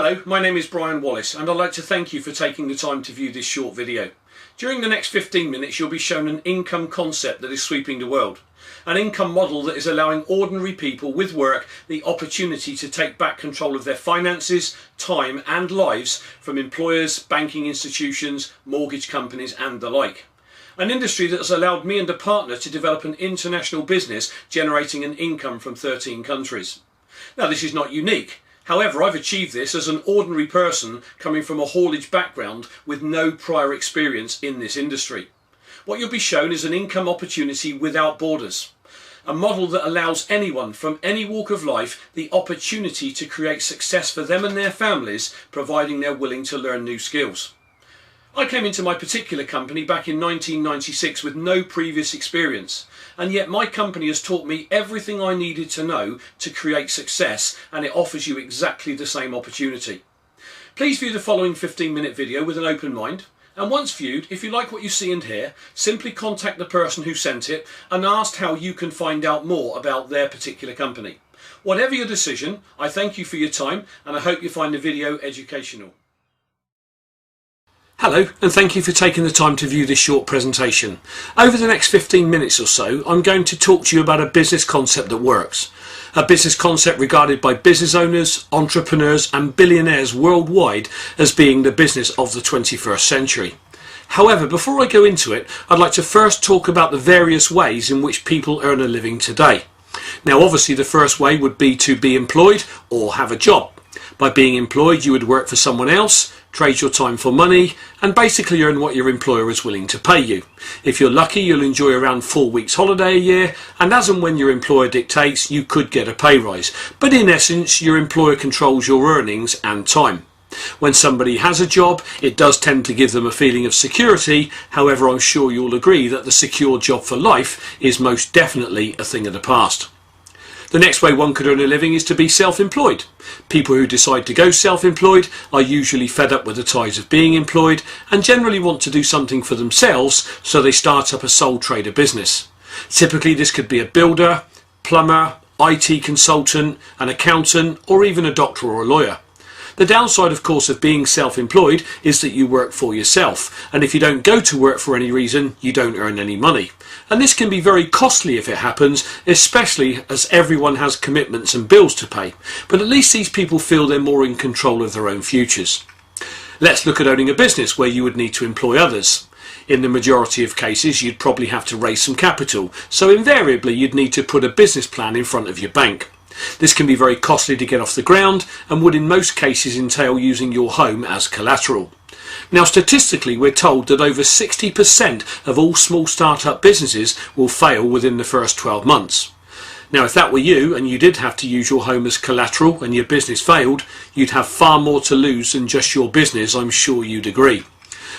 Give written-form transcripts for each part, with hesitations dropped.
Hello, my name is Brian Wallace and I'd like to thank you for taking the time to view this short video. During the next 15 minutes you'll be shown an income concept that is sweeping the world. An income model that is allowing ordinary people with work the opportunity to take back control of their finances, time and lives from employers, banking institutions, mortgage companies and the like. An industry that has allowed me and a partner to develop an international business generating an income from 13 countries. Now this is not unique. However, I've achieved this as an ordinary person coming from a haulage background with no prior experience in this industry. What you'll be shown is an income opportunity without borders. A model that allows anyone from any walk of life the opportunity to create success for them and their families, providing they're willing to learn new skills. I came into my particular company back in 1996 with no previous experience, and yet my company has taught me everything I needed to know to create success, and it offers you exactly the same opportunity. Please view the following 15-minute video with an open mind, and once viewed, if you like what you see and hear, simply contact the person who sent it and ask how you can find out more about their particular company. Whatever your decision, I thank you for your time and I hope you find the video educational. Hello, and thank you for taking the time to view this short presentation. Over the next 15 minutes or so, I'm going to talk to you about a business concept that works. A business concept regarded by business owners, entrepreneurs and billionaires worldwide as being the business of the 21st century. However, before I go into it, I'd like to first talk about the various ways in which people earn a living today. Now obviously the first way would be to be employed or have a job. By being employed you would work for someone else, trade your time for money and basically earn what your employer is willing to pay you. If you're lucky you'll enjoy around 4 weeks holiday a year, and as and when your employer dictates you could get a pay rise, but in essence your employer controls your earnings and time. When somebody has a job it does tend to give them a feeling of security. However, I'm sure you'll agree that the secure job for life is most definitely a thing of the past. The next way one could earn a living is to be self-employed. People who decide to go self-employed are usually fed up with the ties of being employed and generally want to do something for themselves, so they start up a sole trader business. Typically this could be a builder, plumber, IT consultant, an accountant or even a doctor or a lawyer. The downside of course of being self-employed is that you work for yourself, and if you don't go to work for any reason you don't earn any money. And this can be very costly if it happens, especially as everyone has commitments and bills to pay. But at least these people feel they're more in control of their own futures. Let's look at owning a business where you would need to employ others. In the majority of cases you'd probably have to raise some capital, so invariably you'd need to put a business plan in front of your bank. This can be very costly to get off the ground and would in most cases entail using your home as collateral. Now statistically we're told that over 60% of all small start-up businesses will fail within the first 12 months. Now if that were you and you did have to use your home as collateral and your business failed, you'd have far more to lose than just your business, I'm sure you'd agree.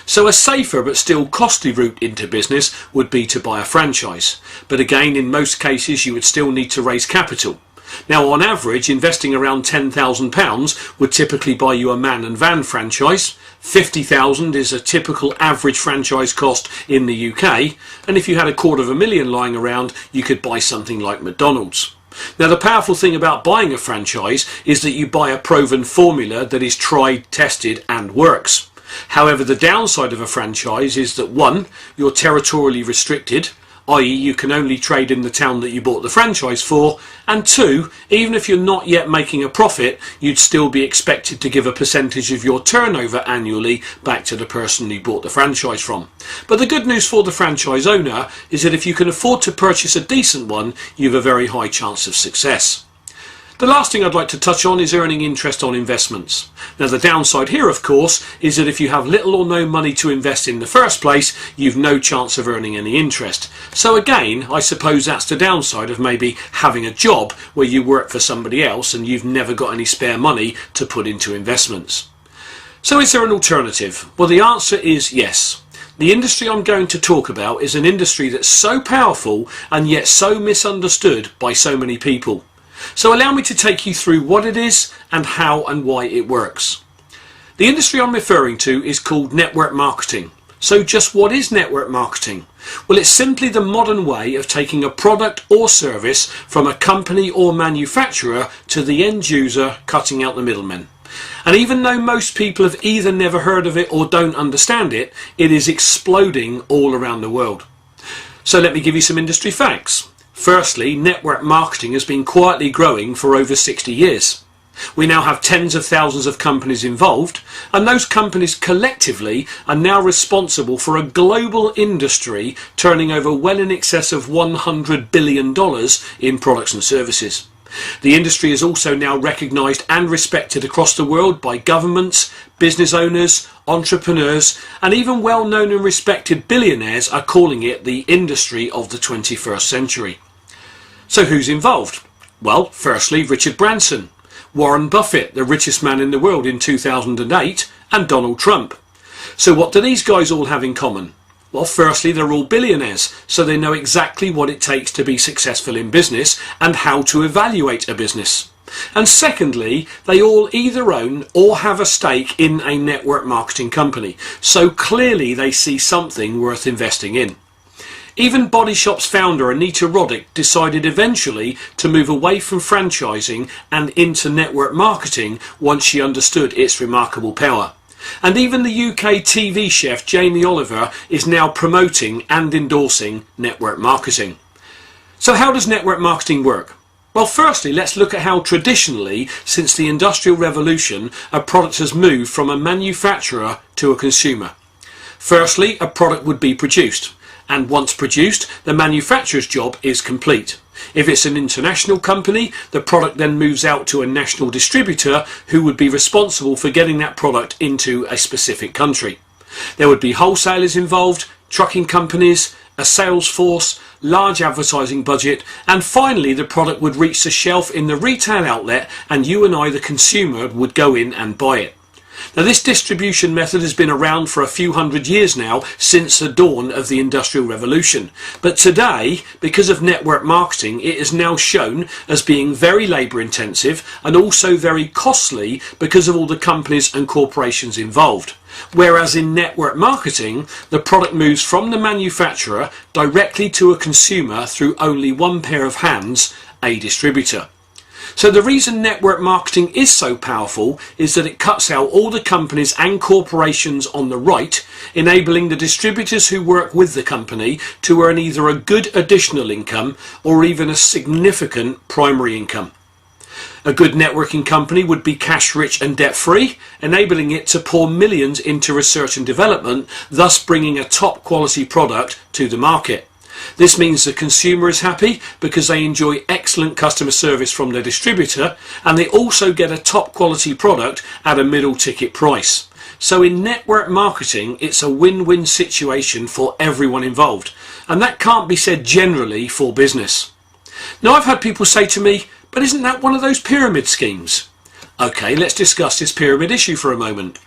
So a safer but still costly route into business would be to buy a franchise. But again, in most cases you would still need to raise capital. Now on average investing around £10,000 would typically buy you a man and van franchise. 50,000 is a typical average franchise cost in the UK, and if you had £250,000 lying around you could buy something like McDonald's. Now the powerful thing about buying a franchise is that you buy a proven formula that is tried, tested and works. However, the downside of a franchise is that 1, you're territorially restricted, i.e. you can only trade in the town that you bought the franchise for, and 2, even if you're not yet making a profit, you'd still be expected to give a percentage of your turnover annually back to the person you bought the franchise from. But the good news for the franchise owner is that if you can afford to purchase a decent one, you have a very high chance of success. The last thing I'd like to touch on is earning interest on investments. Now the downside here of course is that if you have little or no money to invest in the first place, you've no chance of earning any interest. So again, I suppose that's the downside of maybe having a job where you work for somebody else and you've never got any spare money to put into investments. So is there an alternative? Well, the answer is yes. The industry I'm going to talk about is an industry that's so powerful and yet so misunderstood by so many people. So allow me to take you through what it is and how and why it works. The industry I'm referring to is called network marketing. So just what is network marketing? Well, it's simply the modern way of taking a product or service from a company or manufacturer to the end user, cutting out the middlemen. And even though most people have either never heard of it or don't understand it, it is exploding all around the world. So let me give you some industry facts. Firstly, network marketing has been quietly growing for over 60 years. We now have tens of thousands of companies involved, and those companies collectively are now responsible for a global industry turning over well in excess of $100 billion in products and services. The industry is also now recognised and respected across the world by governments, business owners, entrepreneurs, and even well-known and respected billionaires are calling it the industry of the 21st century. So who's involved? Well, firstly, Richard Branson, Warren Buffett, the richest man in the world in 2008, and Donald Trump. So what do these guys all have in common? Well, firstly, they're all billionaires, so they know exactly what it takes to be successful in business and how to evaluate a business. And secondly, they all either own or have a stake in a network marketing company, so clearly they see something worth investing in. Even Body Shop's founder Anita Roddick decided eventually to move away from franchising and into network marketing once she understood its remarkable power. And even the UK TV chef Jamie Oliver is now promoting and endorsing network marketing. So how does network marketing work? Well, firstly, let's look at how traditionally, since the Industrial Revolution, a product has moved from a manufacturer to a consumer. Firstly, a product would be produced, and once produced, the manufacturer's job is complete. If it's an international company, the product then moves out to a national distributor who would be responsible for getting that product into a specific country. There would be wholesalers involved, trucking companies, a sales force, large advertising budget, and finally the product would reach the shelf in the retail outlet and you and I, the consumer, would go in and buy it. Now, this distribution method has been around for a few hundred years now, since the dawn of the Industrial Revolution. But today, because of network marketing, it is now shown as being very labour intensive and also very costly because of all the companies and corporations involved. Whereas in network marketing, the product moves from the manufacturer directly to a consumer through only one pair of hands, a distributor. So the reason network marketing is so powerful is that it cuts out all the companies and corporations on the right, enabling the distributors who work with the company to earn either a good additional income or even a significant primary income. A good networking company would be cash rich and debt free, enabling it to pour millions into research and development, thus bringing a top quality product to the market. This means the consumer is happy because they enjoy excellent customer service from their distributor, and they also get a top quality product at a middle ticket price. So in network marketing, it's a win-win situation for everyone involved, and that can't be said generally for business. Now, I've had people say to me, but isn't that one of those pyramid schemes? Okay, let's discuss this pyramid issue for a moment.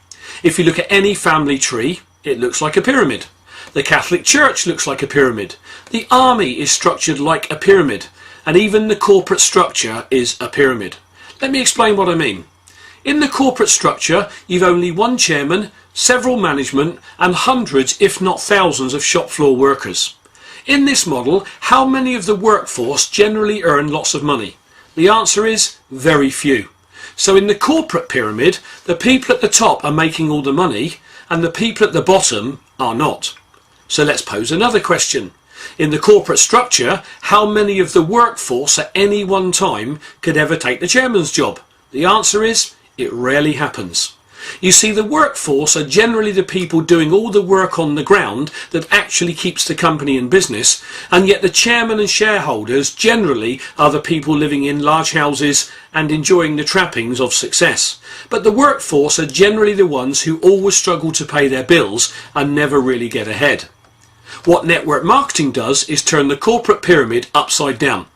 If you look at any family tree, it looks like a pyramid. The Catholic Church looks like a pyramid. The army is structured like a pyramid. And even the corporate structure is a pyramid. Let me explain what I mean. In the corporate structure, you've only one chairman, several management, and hundreds, if not thousands, of shop floor workers. In this model, how many of the workforce generally earn lots of money? The answer is very few. So in the corporate pyramid, the people at the top are making all the money, and the people at the bottom are not. So let's pose another question. In the corporate structure, how many of the workforce at any one time could ever take the chairman's job? The answer is, it rarely happens. You see, the workforce are generally the people doing all the work on the ground that actually keeps the company in business, and yet the chairman and shareholders generally are the people living in large houses and enjoying the trappings of success. But the workforce are generally the ones who always struggle to pay their bills and never really get ahead. What network marketing does is turn the corporate pyramid upside down.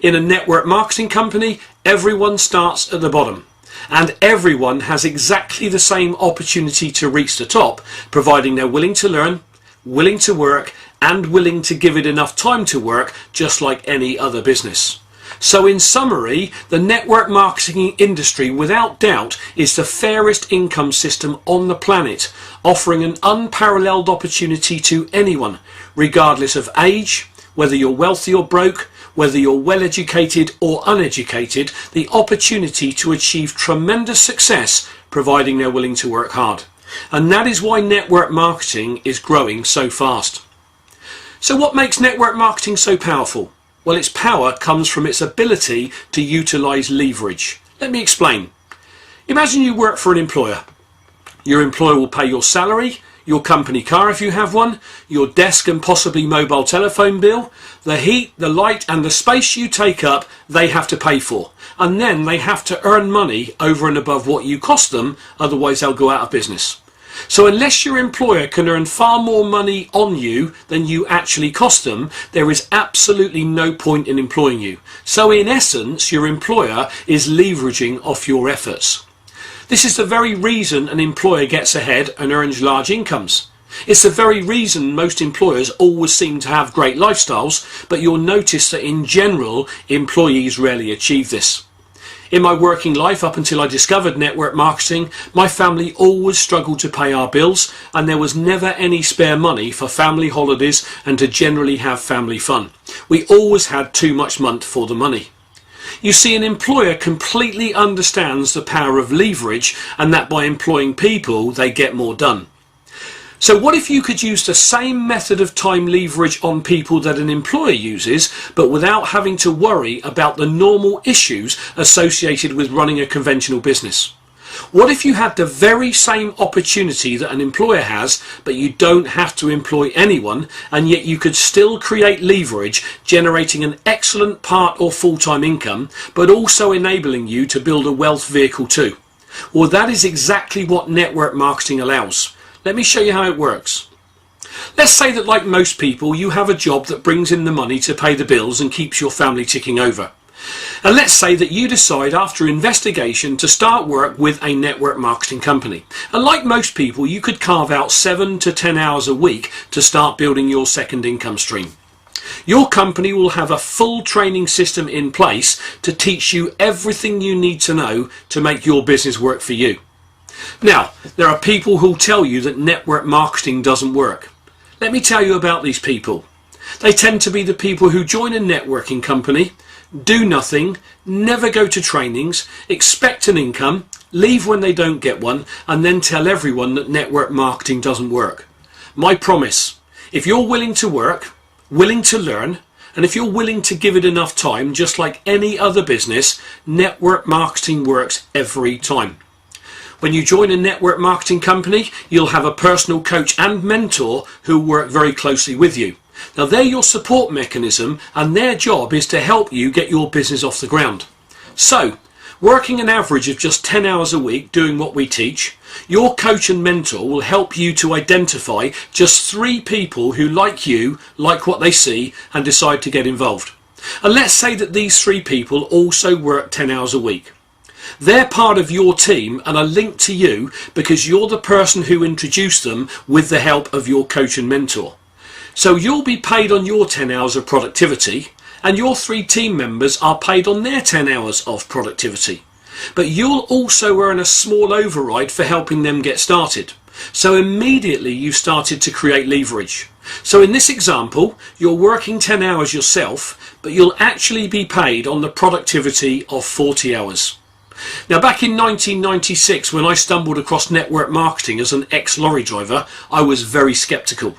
In a network marketing company, everyone starts at the bottom, and everyone has exactly the same opportunity to reach the top, providing they're willing to learn, willing to work, and willing to give it enough time to work, just like any other business. So in summary, the network marketing industry without doubt is the fairest income system on the planet, offering an unparalleled opportunity to anyone, regardless of age, whether you're wealthy or broke, whether you're well educated or uneducated, the opportunity to achieve tremendous success providing they're willing to work hard. And that is why network marketing is growing so fast. So what makes network marketing so powerful? Well, its power comes from its ability to utilize leverage. Let me explain. Imagine you work for an employer. Your employer will pay your salary, your company car if you have one, your desk and possibly mobile telephone bill, the heat, the light and the space you take up, they have to pay for. And then they have to earn money over and above what you cost them, otherwise they'll go out of business. So unless your employer can earn far more money on you than you actually cost them, there is absolutely no point in employing you. So in essence, your employer is leveraging off your efforts. This is the very reason an employer gets ahead and earns large incomes. It's the very reason most employers always seem to have great lifestyles, but you'll notice that in general, employees rarely achieve this. In my working life, up until I discovered network marketing, my family always struggled to pay our bills, and there was never any spare money for family holidays and to generally have family fun. We always had too much money for the money. You see, an employer completely understands the power of leverage, and that by employing people, they get more done. So what if you could use the same method of time leverage on people that an employer uses, but without having to worry about the normal issues associated with running a conventional business? What if you had the very same opportunity that an employer has, but you don't have to employ anyone, and yet you could still create leverage, generating an excellent part or full-time income, but also enabling you to build a wealth vehicle too? Well, that is exactly what network marketing allows. Let me show you how it works. Let's say that, like most people, you have a job that brings in the money to pay the bills and keeps your family ticking over. And let's say that you decide after investigation to start work with a network marketing company. And like most people, you could carve out 7 to 10 hours a week to start building your second income stream. Your company will have a full training system in place to teach you everything you need to know to make your business work for you. Now, there are people who'll tell you that network marketing doesn't work. Let me tell you about these people. They tend to be the people who join a networking company, do nothing, never go to trainings, expect an income, leave when they don't get one, and then tell everyone that network marketing doesn't work. My promise, if you're willing to work, willing to learn, and if you're willing to give it enough time, just like any other business, network marketing works every time. When you join a network marketing company, you'll have a personal coach and mentor who work very closely with you. Now, they're your support mechanism, and their job is to help you get your business off the ground. So, working an average of just 10 hours a week doing what we teach, your coach and mentor will help you to identify just 3 people who, like you, like what they see and decide to get involved. And let's say that these 3 people also work 10 hours a week. They're part of your team and are linked to you because you're the person who introduced them with the help of your coach and mentor. So you'll be paid on your 10 hours of productivity, and your 3 team members are paid on their 10 hours of productivity. But you'll also earn a small override for helping them get started. So immediately you started to create leverage. So in this example, you're working 10 hours yourself, but you'll actually be paid on the productivity of 40 hours. Now, back in 1996, when I stumbled across network marketing as an ex-lorry driver, I was very skeptical.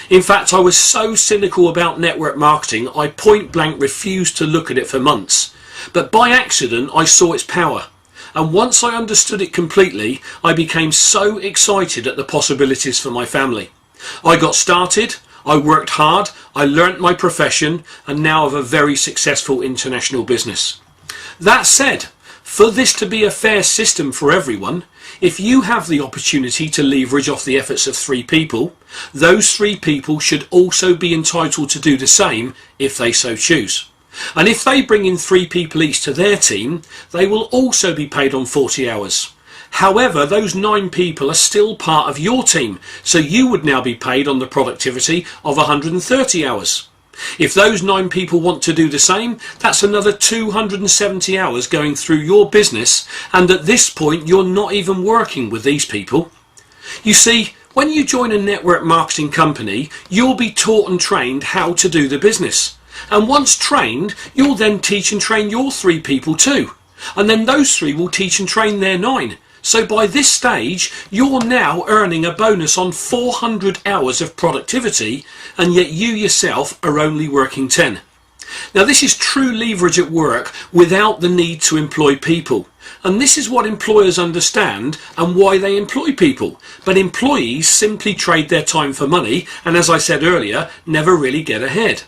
In fact, I was so cynical about network marketing, I point blank refused to look at it for months. But by accident, I saw its power. And once I understood it completely, I became so excited at the possibilities for my family. I got started, I worked hard, I learnt my profession, and now have a very successful international business. That said, for this to be a fair system for everyone, if you have the opportunity to leverage off the efforts of 3 people, those 3 people should also be entitled to do the same if they so choose. And if they bring in 3 people each to their team, they will also be paid on 40 hours. However, those 9 people are still part of your team, so you would now be paid on the productivity of 130 hours. If those 9 people want to do the same, that's another 270 hours going through your business, and at this point you're not even working with these people. You see, When you join a network marketing company, you'll be taught and trained how to do the business. And once trained, you'll then teach and train your 3 people too. And then those 3 will teach and train their 9. So by this stage, you're now earning a bonus on 400 hours of productivity, and yet you yourself are only working 10. Now this is true leverage at work without the need to employ people. And this is what employers understand and why they employ people. But employees simply trade their time for money and, as I said earlier, never really get ahead.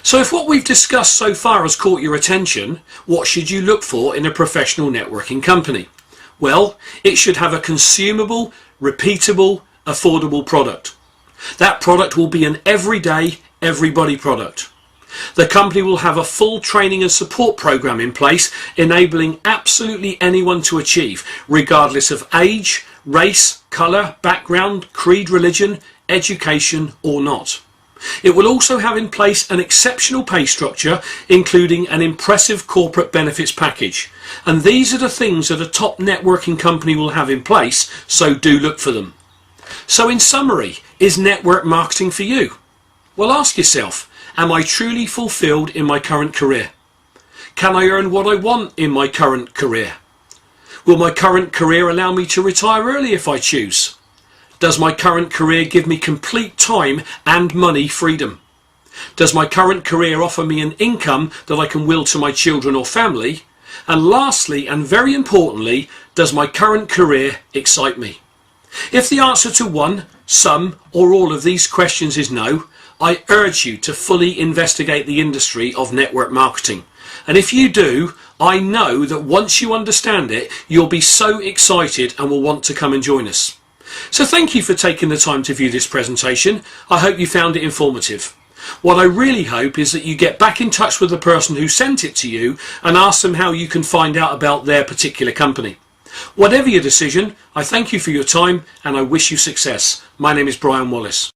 So if what we've discussed so far has caught your attention, what should you look for in a professional networking company? Well, it should have a consumable, repeatable, affordable product. That product will be an everyday, everybody product. The company will have a full training and support program in place, enabling absolutely anyone to achieve, regardless of age, race, colour, background, creed, religion, education or not. It will also have in place an exceptional pay structure, including an impressive corporate benefits package. And these are the things that a top networking company will have in place, so do look for them. So in summary, is network marketing for you? Well, ask yourself, am I truly fulfilled in my current career? Can I earn what I want in my current career? Will my current career allow me to retire early if I choose? Does my current career give me complete time and money freedom? Does my current career offer me an income that I can will to my children or family? And lastly, and very importantly, does my current career excite me? If the answer to one, some, or all of these questions is no, I urge you to fully investigate the industry of network marketing. And if you do, I know that once you understand it, you'll be so excited and will want to come and join us. So thank you for taking the time to view this presentation. I hope you found it informative. What I really hope is that you get back in touch with the person who sent it to you and ask them how you can find out about their particular company. Whatever your decision, I thank you for your time and I wish you success. My name is Brian Wallace.